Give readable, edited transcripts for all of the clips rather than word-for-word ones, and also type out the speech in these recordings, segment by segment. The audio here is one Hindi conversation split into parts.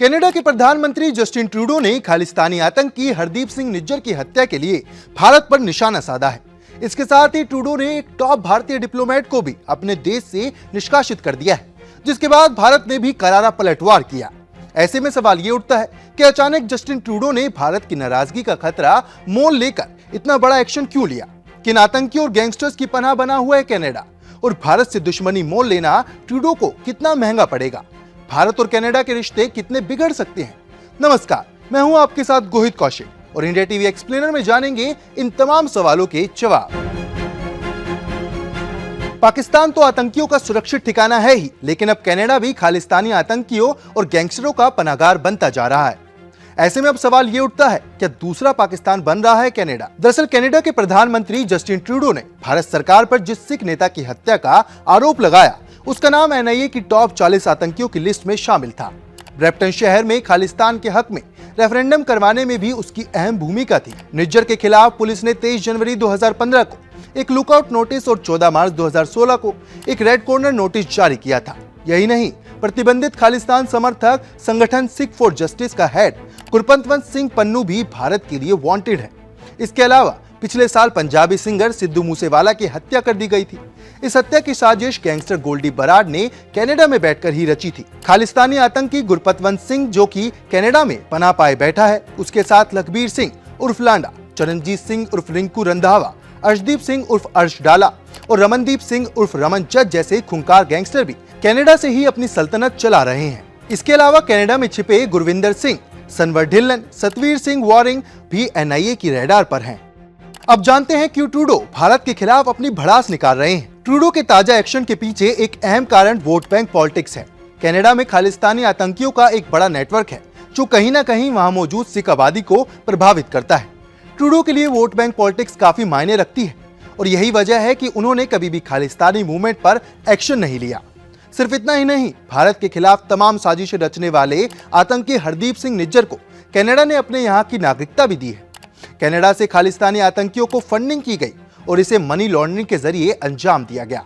कनाडा के प्रधानमंत्री जस्टिन ट्रूडो ने खालिस्तानी आतंकी हरदीप सिंह निज्जर की हत्या के लिए भारत पर निशाना साधा है। इसके साथ ही ट्रूडो ने एक टॉप भारतीय डिप्लोमेट को भी अपने देश से निष्कासित कर दिया है, जिसके बाद भारत ने भी करारा पलटवार किया। ऐसे में सवाल ये उठता है कि अचानक जस्टिन ट्रूडो ने भारत की नाराजगी का खतरा मोल लेकर इतना बड़ा एक्शन क्यों लिया। किन आतंकियों और गैंगस्टर्स की पनाह बना हुआ है कनाडा, और भारत से दुश्मनी मोल लेना ट्रूडो को कितना महंगा पड़ेगा। भारत और कनाडा के रिश्ते कितने बिगड़ सकते हैं। नमस्कार, मैं हूं आपके साथ गोहित कौशिक और इंडिया टीवी एक्सप्लेनर में जानेंगे इन तमाम सवालों के जवाब। पाकिस्तान तो आतंकियों का सुरक्षित ठिकाना है ही, लेकिन अब कनाडा भी खालिस्तानी आतंकियों और गैंगस्टरों का पनाहगार बनता जा रहा है। ऐसे में अब सवाल ये उठता है, क्या दूसरा पाकिस्तान बन रहा है कनाडा? दरअसल कनाडा के प्रधानमंत्री जस्टिन ट्रूडो ने भारत सरकार पर जिस सिख नेता की हत्या का आरोप लगाया, उसका नाम एनआईए की टॉप 40 आतंकियों की लिस्ट में शामिल था। ब्रैम्पटन शहर में खालिस्तान के हक में रेफरेंडम करवाने में भी उसकी अहम भूमिका थी। निज्जर के खिलाफ पुलिस ने 23 जनवरी 2015 को एक लुकआउट नोटिस और 14 मार्च 2016 को एक रेड कॉर्नर नोटिस जारी किया था। यही नहीं, प्रतिबंधित खालिस्तान समर्थक संगठन सिख फॉर जस्टिस का हेड गुरपतवंत सिंह पन्नू भी भारत के लिए वांटेड है। इसके अलावा पिछले साल पंजाबी सिंगर सिद्धू मूसेवाला की हत्या कर दी गई थी। इस हत्या की साजिश गैंगस्टर गोल्डी बराड ने कनाडा में बैठकर ही रची थी। खालिस्तानी आतंकी गुरपतवंत सिंह, जो कि कनाडा में पनाह पाए बैठा है, उसके साथ लखबीर सिंह उर्फ लांडा, चरणजीत सिंह उर्फ रिंकू रंधावा, अर्शदीप सिंह उर्फ अर्श डाला और रमनदीप सिंह उर्फ रमन जज जैसे खूंखार गैंगस्टर भी कनाडा से ही अपनी सल्तनत चला रहे हैं। इसके अलावा कनाडा में छिपे गुरविंदर सिंह, सनवर ढिल्लन, सतवीर सिंह वारिंग भी एनआईए की रडार पर हैं। अब जानते हैं क्यों ट्रूडो भारत के खिलाफ अपनी भड़ास निकाल रहे हैं। ट्रूडो के ताजा एक्शन के पीछे एक अहम कारण वोट बैंक पॉलिटिक्स है। कनाडा में खालिस्तानी आतंकियों का एक बड़ा नेटवर्क है, जो कहीं ना कहीं वहां मौजूद सिख आबादी को प्रभावित करता है। ट्रूडो के लिए वोट बैंक पॉलिटिक्स काफी मायने रखती है, और यही वजह है कि उन्होंने कभी भी खालिस्तानी मूवमेंट पर एक्शन नहीं लिया। सिर्फ इतना ही नहीं, भारत के खिलाफ तमाम साजिशें रचने वाले आतंकी हरदीप सिंह निज्जर को कनाडा ने अपने यहाँ की नागरिकता भी दी है। कनाडा से खालिस्तानी आतंकियों को फंडिंग की गई और इसे मनी लॉन्ड्रिंग के जरिए अंजाम दिया गया।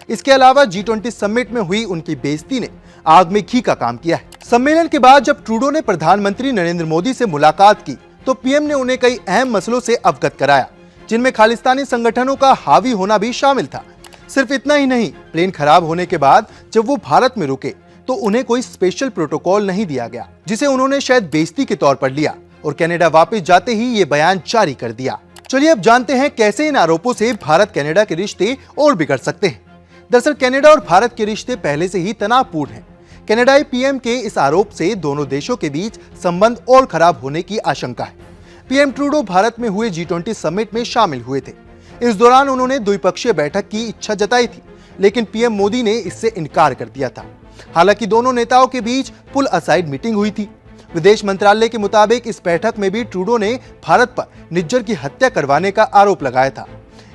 इसके अलावा G20 समिट में हुई उनकी बेइज्जती ने आग में घी का काम किया है। सम्मेलन के बाद जब ट्रूडो ने प्रधानमंत्री नरेंद्र मोदी से मुलाकात की, तो पीएम ने उन्हें कई अहम मसलों से अवगत कराया, जिनमें खालिस्तानी संगठनों का हावी होना भी शामिल था। सिर्फ इतना ही नहीं, प्लेन खराब होने के बाद जब वो भारत में रुके, तो उन्हें कोई स्पेशल प्रोटोकॉल नहीं दिया गया, जिसे उन्होंने शायद बेइज्जती के तौर पर लिया और कनाडा वापस जाते ही ये बयान जारी कर दिया। चलिए अब जानते हैं कैसे इन आरोपों से भारत कनाडा के रिश्ते और बिगड़ सकते हैं। दरअसल कनाडा और भारत के रिश्ते पहले से ही तनावपूर्ण हैं। कनाडाई पीएम के इस आरोप से दोनों देशों के बीच संबंध और खराब होने की आशंका है। पीएम ट्रूडो भारत में हुए G20 समिट में शामिल हुए थे। इस दौरान उन्होंने द्विपक्षीय बैठक की इच्छा जताई थी, लेकिन पीएम मोदी ने इससे इनकार कर दिया था। हालांकि दोनों नेताओं के बीच पुल असाइड मीटिंग हुई थी। विदेश मंत्रालय के मुताबिक इस बैठक में भी ट्रूडो ने भारत पर निज्जर की हत्या करवाने का आरोप लगाया था।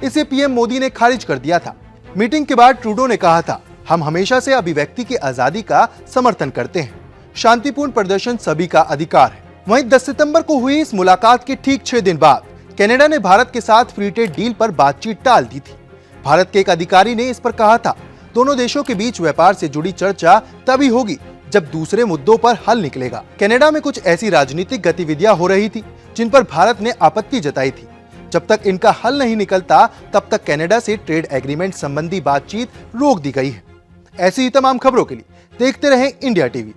इसे पीएम मोदी ने खारिज कर दिया था। मीटिंग के बाद ट्रूडो ने कहा था, हम हमेशा से अभिव्यक्ति की आजादी का समर्थन करते हैं। शांतिपूर्ण प्रदर्शन सभी का अधिकार है। वहीं 10 सितंबर को हुई इस मुलाकात के ठीक 6 दिन बाद कनाडा ने भारत के साथ फ्री ट्रेड डील पर बातचीत टाल दी थी। भारत के एक अधिकारी ने इस पर कहा था, दोनों देशों के बीच व्यापार से जुड़ी चर्चा तभी होगी जब दूसरे मुद्दों पर हल निकलेगा। कनाडा में कुछ ऐसी राजनीतिक गतिविधियां हो रही थी जिन पर भारत ने आपत्ति जताई थी। जब तक इनका हल नहीं निकलता, तब तक कनाडा से ट्रेड एग्रीमेंट संबंधी बातचीत रोक दी गई है। ऐसी ही तमाम खबरों के लिए देखते रहें इंडिया टीवी।